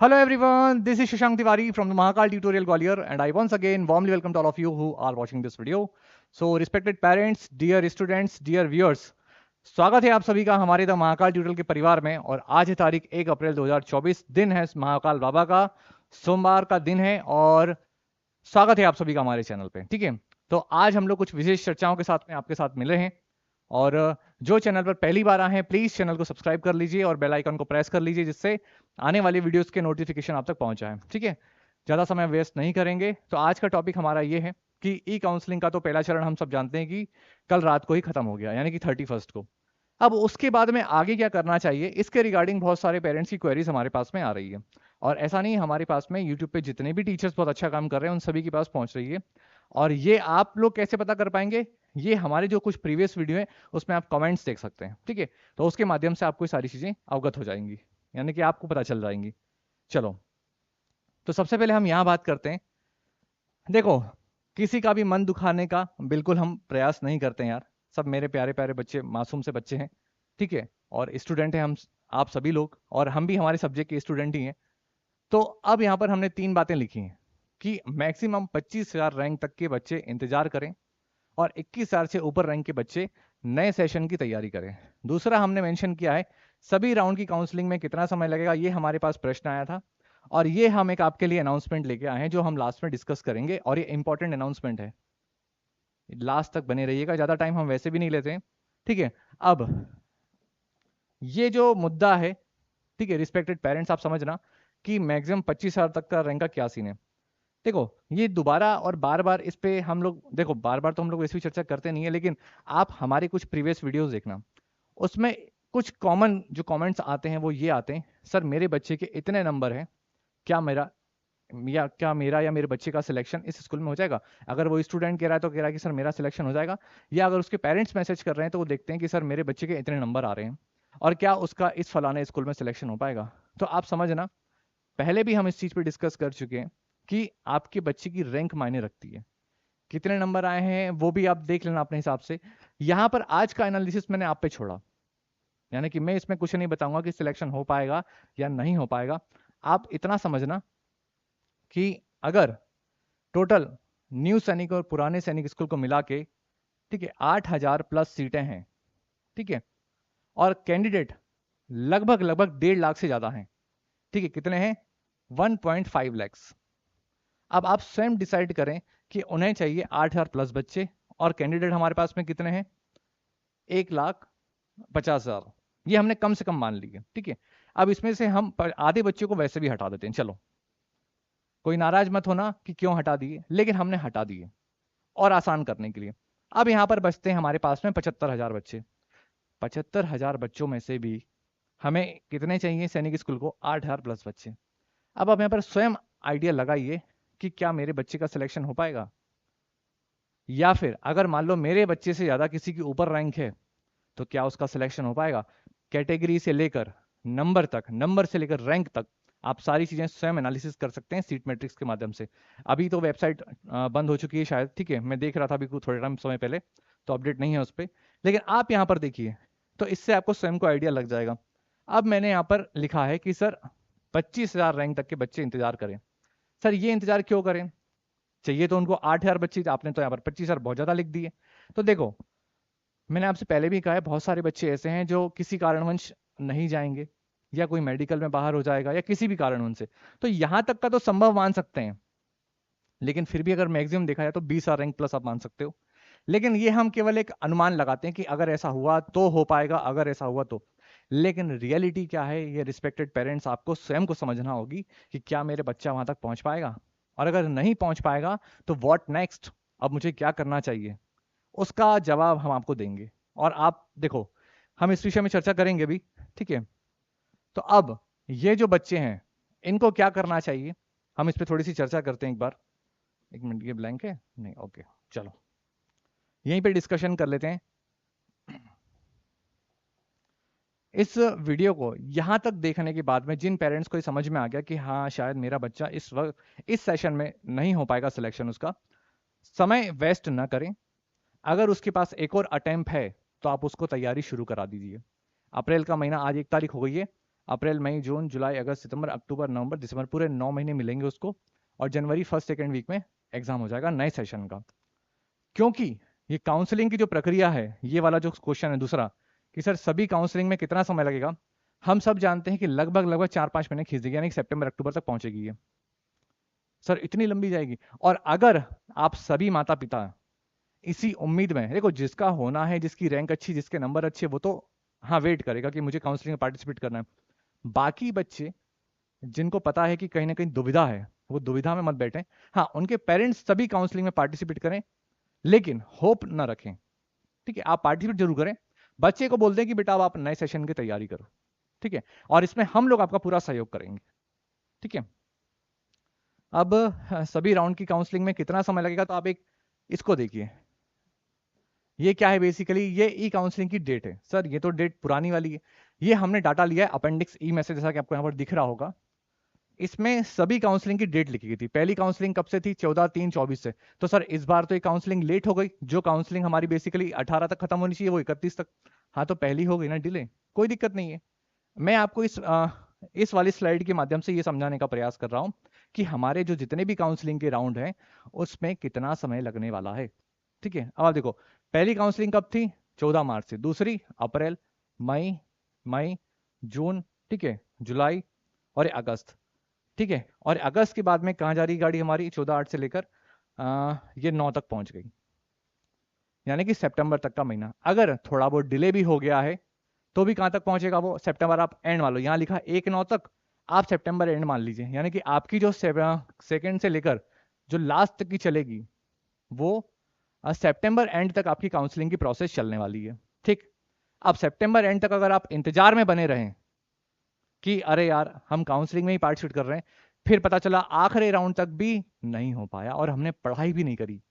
Hello everyone, this is Shashank Tiwari from the Mahakal Tutorial Gwalior and I once again warmly welcome to all of you who are watching this video. So respected parents, dear students, dear viewers, स्वागत है आप सभी का हमारे the Mahakal tutorial के परिवार में। और आज है तारीख 1 अप्रैल 2024, दिन है महाकाल बाबा का, सोमवार का दिन है और स्वागत है आप सभी का हमारे चैनल पे। ठीक है, तो आज हम लोग कुछ विशेष चर्चाओं के साथ में आपके साथ मिले हैं और जो चैनल पर पहली बार आए हैं प्लीज चैनल को सब्सक्राइब कर लीजिए और बेल आइकन को प्रेस कर लीजिए जिससे आने वाली वीडियोस के नोटिफिकेशन आप तक पहुंच जाए। ठीक है, ज्यादा समय वेस्ट नहीं करेंगे। तो आज का टॉपिक हमारा ये है कि ई काउंसलिंग का तो पहला चरण हम सब जानते हैं कि कल रात को ही खत्म हो गया, यानी कि 31 को। अब उसके बाद में आगे क्या करना चाहिए, इसके रिगार्डिंग बहुत सारे पेरेंट्स की क्वेरीज हमारे पास में आ रही है। और ऐसा नहीं, हमारे पास में यूट्यूब पे जितने भी टीचर्स बहुत अच्छा काम कर रहे हैं उन सभी के पास पहुंच रही है। और ये आप लोग कैसे पता कर पाएंगे, ये हमारे जो कुछ प्रीवियस वीडियो है उसमें आप कमेंट्स देख सकते हैं। ठीक है, तो उसके माध्यम से आपको सारी चीजें अवगत हो जाएंगी, यानी कि आपको पता चल जाएंगी। चलो, तो सबसे पहले हम यहाँ बात करते हैं। देखो, किसी का भी मन दुखाने का बिल्कुल हम प्रयास नहीं करते हैं यार। सब मेरे प्यारे प्यारे बच्चे, मासूम से बच्चे हैं। ठीक है, और स्टूडेंट हैं हम, आप सभी लोग, और हम भी हमारे सब्जेक्ट के स्टूडेंट ही हैं। तो अब यहाँ पर हमने 3 बातें लिखी हैं कि मैक्सिमम 25,000 रैंक तक के बच्चे इंतजार करें और 21,000 से ऊपर रैंक के बच्चे नए सेशन की तैयारी करें। दूसरा हमने मेंशन किया है सभी राउंड की काउंसलिंग में कितना समय लगेगा, ये हमारे पास प्रश्न आया था और ये हम एक आपके लिए अनाउंसमेंट लेके आए हैं जो हम लास्ट में डिस्कस करेंगे। और ये इंपॉर्टेंट अनाउंसमेंट है, लास्ट तक बने रहिएगा, ज्यादा टाइम हम वैसे भी नहीं लेते हैं। ठीक है, अब ये जो मुद्दा है, ठीक है रिस्पेक्टेड पेरेंट्स, आप समझना कि मैक्सिमम 25,000 तक का रैंक का क्या सीन है। देखो, ये दोबारा और बार बार इस पे हम लोग, देखो बार बार तो हम लोग वैसे भी चर्चा करते नहीं है, लेकिन आप हमारे कुछ प्रीवियस वीडियोस देखना, उसमें कुछ कॉमन जो कमेंट्स आते हैं वो ये आते हैं, सर मेरे बच्चे के इतने नंबर हैं, क्या मेरा या मेरे बच्चे का सिलेक्शन इस स्कूल में हो जाएगा। अगर वो स्टूडेंट कह रहा है तो कह रहा है कि सर मेरा सिलेक्शन हो जाएगा, या अगर उसके पेरेंट्स मैसेज कर रहे हैं तो वो देखते हैं कि सर मेरे बच्चे के इतने नंबर आ रहे हैं और क्या उसका इस फलाने स्कूल में सिलेक्शन हो पाएगा। तो आप समझना, पहले भी हम इस चीज पे डिस्कस कर चुके हैं कि आपके बच्चे की रैंक मायने रखती है, कितने नंबर आए हैं वो भी आप देख लेना अपने हिसाब से। यहां पर आज का एनालिसिस मैंने आप पे छोड़ा, यानी कि मैं इसमें कुछ नहीं बताऊंगा कि सिलेक्शन हो पाएगा या नहीं हो पाएगा। आप इतना समझना कि अगर टोटल न्यू सैनिक और पुराने सैनिक स्कूल को मिला के, ठीक है, 8,000 प्लस सीटें हैं। ठीक है, और कैंडिडेट लगभग लगभग 1.5 लाख से ज्यादा हैं। ठीक है, कितने हैं, 1.5 लाख। अब आप स्वयं डिसाइड करें कि उन्हें चाहिए 8,000 प्लस बच्चे और कैंडिडेट हमारे पास में कितने हैं, 1,50,000। ये हमने कम से कम मान लिए। ठीक है, अब इसमें से हम आधे बच्चों को वैसे भी हटा देते हैं। चलो, कोई नाराज मत होना कि क्यों हटा दिए, लेकिन हमने हटा दिए और आसान करने के लिए। अब यहां पर बचते हैं हमारे पास में 75,000 बच्चे। 75,000 बच्चों में से भी हमें कितने चाहिए सैनिक स्कूल को, 8,000 प्लस बच्चे। अब आप यहाँ पर स्वयं आइडिया लगाइए कि क्या मेरे बच्चे का सिलेक्शन हो पाएगा, या फिर अगर मान लो मेरे बच्चे से ज्यादा किसी की ऊपर रैंक है तो क्या उसका सिलेक्शन हो पाएगा। कैटेगरी से लेकर नंबर तक, नंबर से लेकर रैंक तक आप सारी चीजें स्वयं एनालिसिस कर सकते हैं सीट मैट्रिक्स के माध्यम से। अभी तो वेबसाइट बंद हो चुकी है शायद, ठीक है, मैं देख रहा था अभी थोड़े टाइम समय पहले, तो अपडेट नहीं है उस पर, लेकिन आप यहाँ पर देखिए तो इससे आपको स्वयं को आइडिया लग जाएगा। अब मैंने यहाँ पर लिखा है कि सर 25,000 रैंक तक के बच्चे इंतजार करें। सर ये इंतजार क्यों करें, चाहिए तो उनको 8,000 बच्चे, आपने तो यहाँ पर 25,000 बहुत ज्यादा लिख दिए। तो देखो, मैंने आपसे पहले भी कहा है बहुत सारे बच्चे ऐसे हैं जो किसी कारणवश नहीं जाएंगे, या कोई मेडिकल में बाहर हो जाएगा या किसी भी कारण उनसे, तो यहां तक का तो संभव मान सकते हैं। लेकिन फिर भी अगर मैक्सिमम देखा जाए तो 20,000 रैंक प्लस आप मान सकते हो। लेकिन ये हम केवल एक अनुमान लगाते हैं कि अगर ऐसा हुआ तो हो पाएगा, अगर ऐसा हुआ तो। लेकिन रियलिटी क्या है, ये रिस्पेक्टेड पेरेंट्स आपको स्वयं को समझना होगी कि क्या मेरे बच्चा वहां तक पहुंच पाएगा, और अगर नहीं पहुंच पाएगा तो व्हाट नेक्स्ट, अब मुझे क्या करना चाहिए, उसका जवाब हम आपको देंगे। और आप देखो, हम इस विषय में चर्चा करेंगे भी। ठीक है, तो अब ये जो बच्चे हैं इनको क्या करना चाहिए, हम इस पर थोड़ी सी चर्चा करते हैं एक बार। एक मिनट, ये ब्लैंक है नहीं, ओके, चलो यहीं पे डिस्कशन कर लेते हैं। इस वीडियो को यहां तक देखने के बाद में जिन पेरेंट्स को ये समझ में आ गया कि हाँ शायद मेरा बच्चा इस वक्त इस सेशन में नहीं हो पाएगा सिलेक्शन, उसका समय वेस्ट ना करें। अगर उसके पास एक और अटेम्प्ट है तो आप उसको तैयारी शुरू करा दीजिए। अप्रैल का महीना आज 1 तारीख हो गई है, अप्रैल, मई, जून, जुलाई, अगस्त, सितंबर, अक्टूबर, नवंबर, दिसंबर, पूरे 9 महीने मिलेंगे उसको। और जनवरी फर्स्ट सेकेंड वीक में एग्जाम हो जाएगा नए सेशन का। क्योंकि ये काउंसलिंग की जो प्रक्रिया है, ये वाला जो क्वेश्चन है दूसरा, कि सर सभी काउंसलिंग में कितना समय लगेगा, हम सब जानते हैं कि लगभग लगभग 4-5 महीने खींच देगी, यानी कि सितंबर अक्टूबर तक पहुंचेगी ये। सर इतनी लंबी जाएगी। और अगर आप सभी माता पिता इसी उम्मीद में, देखो जिसका होना है, जिसकी रैंक अच्छी, जिसके नंबर अच्छे, वो तो हाँ वेट करेगा कि मुझे काउंसलिंग में पार्टिसिपेट करना है। बाकी बच्चे जिनको पता है कि कहीं ना कहीं दुविधा है, वो दुविधा में मत बैठे। हाँ, उनके पेरेंट्स सभी काउंसलिंग में पार्टिसिपेट करें, लेकिन होप ना रखें। ठीक है, आप पार्टिसिपेट जरूर करें। बच्चे को बोल दें कि बेटा अब आप नए सेशन की तैयारी करो। ठीक है, और इसमें हम लोग आपका पूरा सहयोग करेंगे। ठीक है, अब सभी राउंड की काउंसलिंग में कितना समय लगेगा, तो आप एक इसको देखिए। ये क्या है, बेसिकली ये ई काउंसलिंग की डेट है। सर ये तो डेट पुरानी वाली है। ये हमने डाटा लिया है अपेंडिक्स ई में से, जैसा कि आपको यहाँ पर दिख रहा होगा। इसमें सभी काउंसलिंग की डेट लिखी गई थी। पहली काउंसलिंग कब से थी, 14/3/24 से। तो सर इस बार तो ये काउंसलिंग लेट हो गई। जो काउंसलिंग हमारी बेसिकली 18 तक खत्म होनी चाहिए, वो 31 तक। हाँ, तो पहली हो गई ना डिले, कोई दिक्कत नहीं है। मैं आपको इस वाली स्लाइड के माध्यम से ये समझाने का प्रयास कर रहा हूं कि हमारे जो जितने भी काउंसलिंग के राउंड हैं, उसमें कितना समय लगने वाला है। ठीक है, अब आप देखो, पहली काउंसलिंग कब थी, 14 मार्च से। दूसरी अप्रैल, मई, मई, जून, ठीक है, जुलाई और अगस्त। ठीक है, और अगस्त के बाद में कहाँ जा रही गाड़ी हमारी, 14/8 से लेकर ये 9 तक पहुंच गई, यानी कि सितंबर तक का महीना। अगर थोड़ा बहुत डिले भी हो गया है तो भी कहां तक पहुंचेगा वो, सितंबर आप एंड मान लो, यहां लिखा 1/9 तक, आप सितंबर एंड मान लीजिए। यानी कि आपकी जो सेकेंड से लेकर जो लास्ट तक की चलेगी, वो सितंबर एंड तक आपकी काउंसलिंग की प्रोसेस चलने वाली है। ठीक, अब सितंबर एंड तक अगर आप इंतजार में बने रहें कि अरे यार हम काउंसलिंग में ही पार्टिसिपेट कर रहे हैं, फिर पता चला आखिरी राउंड तक भी नहीं हो पाया और हमने पढ़ाई भी नहीं करी,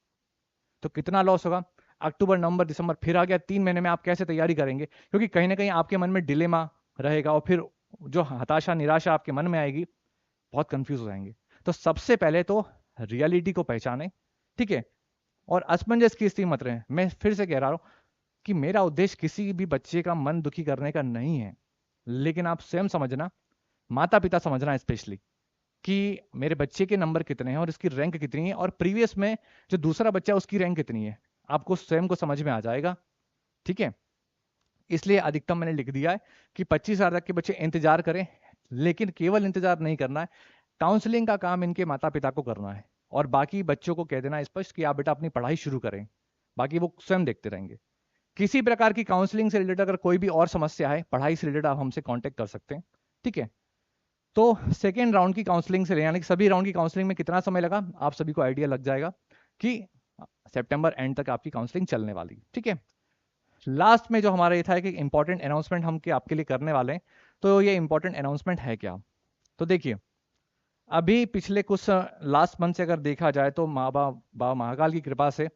तो कितना लॉस होगा। अक्टूबर, नवंबर, दिसंबर फिर आ गया, 3 महीने में आप कैसे तैयारी करेंगे, क्योंकि कहीं ना कहीं आपके मन में डिलेमा रहेगा और फिर जो हताशा निराशा आपके मन में आएगी, बहुत कंफ्यूज हो जाएंगे। तो सबसे पहले तो रियलिटी को पहचाने। ठीक है, और असमंजस की स्थिति मत रहे। मैं फिर से कह रहा हूं कि मेरा उद्देश्य किसी भी बच्चे का मन दुखी करने का नहीं है, लेकिन आप स्वयं समझना, माता पिता समझना स्पेशली, कि मेरे बच्चे के नंबर कितने हैं और इसकी रैंक कितनी है, और प्रीवियस में जो दूसरा बच्चा है उसकी रैंक कितनी है, आपको स्वयं को समझ में आ जाएगा। ठीक है, इसलिए अधिकतम मैंने लिख दिया है कि 25,000 तक के बच्चे इंतजार करें, लेकिन केवल इंतजार नहीं करना है, काउंसलिंग का काम इनके माता पिता को करना है। और बाकी बच्चों को कह देना स्पष्ट कि आप बेटा अपनी पढ़ाई शुरू करें, बाकी वो स्वयं देखते रहेंगे। किसी प्रकार की काउंसलिंग से रिलेटेड अगर कोई भी और समस्या है, पढ़ाई से रिलेटेड, आप हमसे कांटेक्ट कर सकते हैं। ठीक है, तो सेकेंड राउंड की काउंसलिंग से, यानी कि सभी राउंड की काउंसलिंग में कितना समय लगा, आप सभी को आइडिया लग जाएगा कि सितंबर एंड तक आपकी काउंसलिंग चलने वाली। ठीक है, लास्ट में जो हमारा ये था कि इंपॉर्टेंट अनाउंसमेंट हम आपके लिए करने वाले हैं, तो ये इंपॉर्टेंट अनाउंसमेंट है क्या। तो देखिए, अभी पिछले कुछ लास्ट मंथ से अगर देखा जाए तो माँ बाबा महाकाल की कृपा से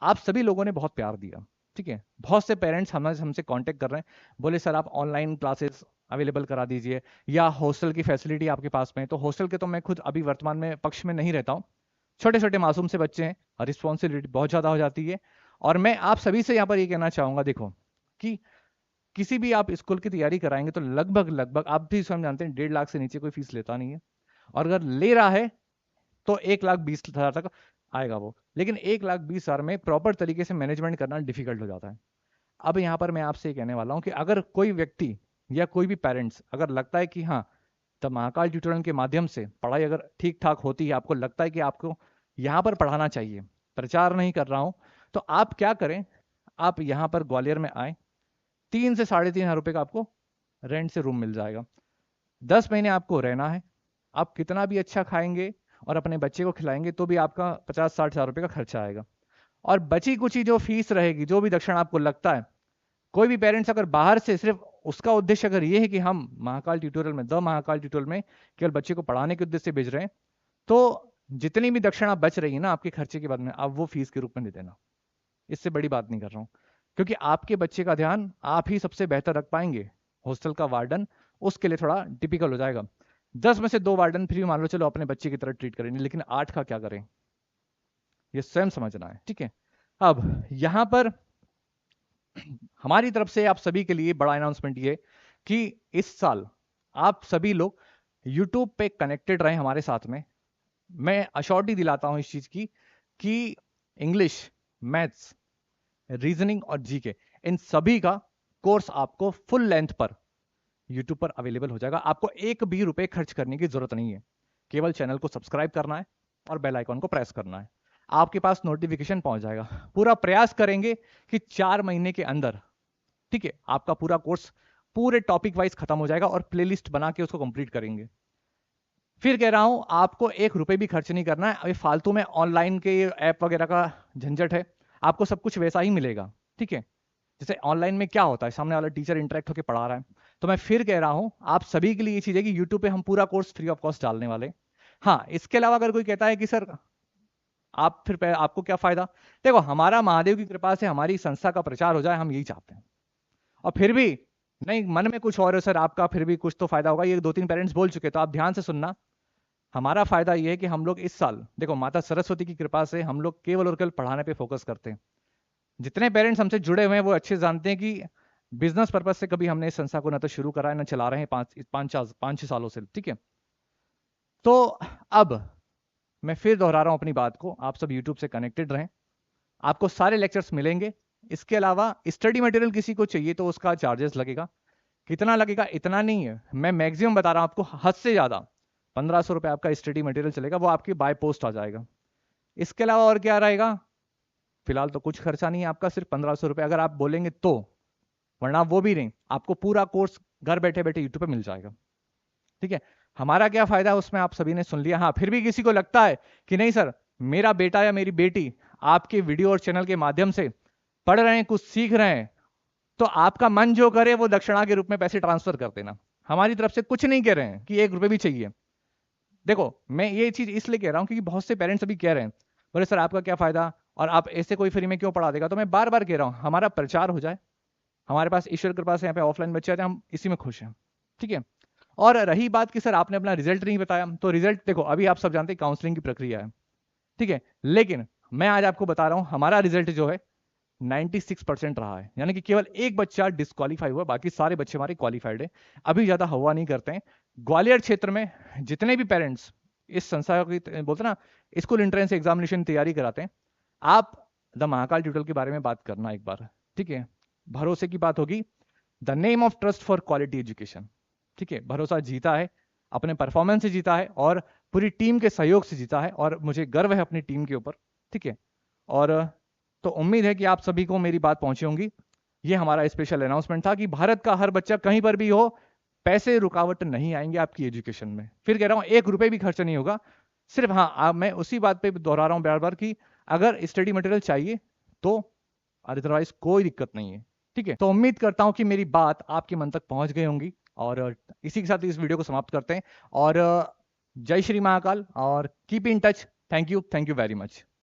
आप सभी लोगों ने बहुत प्यार दिया। ठीक है, बहुत से पेरेंट्स हमसे कांटेक्ट कर रहे हैं, बोले सर आप ऑनलाइन क्लासेस अवेलेबल करा दीजिए, या हॉस्टल की फैसिलिटी आपके पास में है। तो हॉस्टल के तो मैं खुद अभी वर्तमान में पक्ष में नहीं रहता हूँ, छोटे छोटे मासूम से बच्चे हैं, रिस्पॉन्सिबिलिटी बहुत ज़्यादा हो जाती है। और मैं आप सभी से यहाँ पर ये कहना चाहूँगा, देखो कि किसी भी आप स्कूल की तैयारी कराएंगे तो लगभग लगभग आप भी स्वयं जानते हैं 1.5 लाख से नीचे कोई फीस लेता नहीं है, और अगर ले रहा है तो 1,20,000 तक आएगा वो। लेकिन 1,20,000 में प्रॉपर तरीके से मैनेजमेंट करना डिफिकल्ट हो जाता है। अब यहाँ पर मैं आपसे कहने वाला हूँ कि अगर कोई व्यक्ति या कोई भी पेरेंट्स अगर लगता है कि हाँ, द महाकाल ट्यूटोरियल के माध्यम से पढ़ाई अगर ठीक ठाक होती है, आपको लगता है कि आपको यहाँ पर पढ़ाना चाहिए, प्रचार नहीं कर रहा हूँ, तो आप क्या करें, आप यहाँ पर ग्वालियर में आए, 3 से 3,500 रुपये का आपको रेंट से रूम मिल जाएगा। 10 महीने आपको रहना है। आप कितना भी अच्छा खाएंगे और अपने बच्चे को खिलाएंगे तो भी आपका 50-60 हज़ार रुपये का खर्चा आएगा। और बची कुची जो फीस रहेगी, जो भी दक्षिणा आपको लगता है, कोई भी पेरेंट्स अगर बाहर से सिर्फ उसका उद्देश्य अगर ये है कि हम महाकाल ट्यूटोरियल में, द महाकाल ट्यूटोरियल में केवल बच्चे को पढ़ाने के उद्देश्य से भेज रहे हैं, तो जितनी भी दक्षिणा बच रही है ना आपके खर्चे के बाद में, आप वो फीस के रूप में दे देना। इससे बड़ी बात नहीं कर रहा हूँ, क्योंकि आपके बच्चे का ध्यान आप ही सबसे बेहतर रख पाएंगे। हॉस्टल का वार्डन उसके लिए थोड़ा टिपिकल हो जाएगा। 10 में से 2 वार्डन फ्री मान लो, चलो अपने बच्चे की तरह ट्रीट करेंगे, लेकिन 8 का क्या करें, ये स्वयं समझना है। ठीक है, अब यहां पर हमारी तरफ से आप सभी के लिए बड़ा अनाउंसमेंट ये कि इस साल आप सभी लोग यूट्यूब पे कनेक्टेड रहें हमारे साथ में। मैं अश्योरिटी दिलाता हूं इस चीज की कि इंग्लिश, मैथ्स, रीजनिंग और जीके, इन सभी का कोर्स आपको फुल लेंथ पर यूट्यूब पर अवेलेबल हो जाएगा। आपको एक भी रुपए खर्च करने की जरूरत नहीं है, केवल चैनल को सब्सक्राइब करना है और बेल आइकॉन को प्रेस करना है, आपके पास नोटिफिकेशन पहुंच जाएगा। पूरा प्रयास करेंगे कि 4 महीने के अंदर, ठीक है, आपका पूरा कोर्स पूरे टॉपिक वाइज खत्म हो जाएगा और प्लेलिस्ट बना के उसको कंप्लीट करेंगे। फिर कह रहा हूं, आपको एक रुपए भी खर्च नहीं करना है। अभी फालतू में ऑनलाइन के ऐप वगैरह का झंझट है, आपको सब कुछ वैसा ही मिलेगा, ठीक है। जैसे ऑनलाइन में क्या होता है, सामने वाला टीचर इंटरेक्ट होकर पढ़ा रहा है। तो मैं फिर कह रहा हूं, आप सभी के लिए ये चीज है कि यूट्यूब पे हम पूरा कोर्स फ्री ऑफ कॉस्ट डालने वाले। हाँ, इसके अलावा अगर कोई कहता है कि सर आप फिर आपको क्या फायदा, देखो हमारा महादेव की कृपा से हमारी संस्था का प्रचार हो जाए, हम यही चाहते हैं। और फिर भी नहीं, मन में कुछ और है सर आपका, फिर भी कुछ तो फायदा होगा, ये 2-3 पेरेंट्स बोल चुके, तो आप ध्यान से सुनना। हमारा फायदा ये है कि हम लोग इस साल, देखो माता सरस्वती की कृपा से हम लोग केवल और केवल पढ़ाने पे फोकस करते हैं। जितने पेरेंट्स हमसे जुड़े हुए हैं वो अच्छे जानते हैं कि बिजनेस पर्पज से कभी हमने इस संस्था को ना तो शुरू करा है ना चला रहे हैं 5-6 सालों से, ठीक है। तो अब मैं फिर दोहरा रहा हूं अपनी बात को, आप सब यूट्यूब से कनेक्टेड रहें, आपको सारे लेक्चर्स मिलेंगे। इसके अलावा स्टडी मटेरियल किसी को चाहिए तो उसका चार्जेस लगेगा। कितना लगेगा, इतना नहीं है, मैं मैक्सिमम बता रहा हूं आपको, हद से ज्यादा 1500 रुपए आपका स्टडी मटेरियल चलेगा, वो आपकी बाय पोस्ट आ जाएगा। इसके अलावा और क्या रहेगा, फिलहाल तो कुछ खर्चा नहीं है आपका, सिर्फ 1500 रुपए अगर आप बोलेंगे तो, वरना वो भी नहीं, आपको पूरा कोर्स घर बैठे बैठे यूट्यूब पे मिल जाएगा, ठीक है। हमारा क्या फायदा है उसमें, आप सभी ने सुन लिया। हाँ, फिर भी किसी को लगता है कि नहीं सर, मेरा बेटा या मेरी बेटी आपके वीडियो और चैनल के माध्यम से पढ़ रहे हैं, कुछ सीख रहे हैं, तो आपका मन जो करे वो दक्षिणा के रूप में पैसे ट्रांसफर कर देना। हमारी तरफ से कुछ नहीं कह रहे हैं कि 1 रुपए भी चाहिए। देखो मैं ये चीज इसलिए कह रहा हूं क्योंकि बहुत से पेरेंट्स अभी कह रहे हैं, बोले सर आपका क्या फायदा, और आप ऐसे कोई फ्री में क्यों पढ़ा देगा। तो मैं बार बार कह रहा हूं, हमारा प्रचार हो जाए, हमारे पास ईश्वर कृपा से यहाँ पे ऑफलाइन बच्चे आते हैं, हम इसी में खुश हैं, ठीक है। और रही बात कि सर आपने अपना रिजल्ट नहीं बताया, तो रिजल्ट देखो अभी आप सब जानते हैं काउंसलिंग की प्रक्रिया है, ठीक है। लेकिन मैं आज आपको बता रहा हूं, हमारा रिजल्ट जो है 96% रहा है, यानी कि केवल एक बच्चा डिस्क्वालीफाई हुआ, बाकी सारे बच्चे हमारे क्वालिफाइड है। अभी ज्यादा हवा नहीं करते हैं। ग्वालियर क्षेत्र में जितने भी पेरेंट्स इस संस्था की बोलते ना स्कूल एंट्रेंस एग्जामिनेशन तैयारी कराते हैं, आप द महाकाल ट्यूटोरियल के बारे में बात करना एक बार, ठीक है। भरोसे की बात होगी, the name of trust for quality education, ठीक है। भरोसा जीता है, अपने परफॉर्मेंस से जीता है और पूरी टीम के सहयोग से जीता है, और मुझे गर्व है अपनी टीम के ऊपर, ठीक है। और तो उम्मीद है कि आप सभी को मेरी बात पहुंची होंगी। ये हमारा स्पेशल अनाउंसमेंट था कि भारत का हर बच्चा कहीं पर भी हो, पैसे रुकावट नहीं आएंगे आपकी एजुकेशन में। फिर कह रहा हूं, 1 रुपए भी खर्च नहीं होगा। सिर्फ हाँ, मैं उसी बात पे दोहरा रहा हूं बार बार कि अगर स्टडी मटेरियल चाहिए तो, अदरवाइज कोई दिक्कत नहीं है, ठीक है। तो उम्मीद करता हूं कि मेरी बात आपके मन तक पहुंच गई होंगी, और इसी के साथ इस वीडियो को समाप्त करते हैं। और जय श्री महाकाल, और keep in touch. Thank you very much.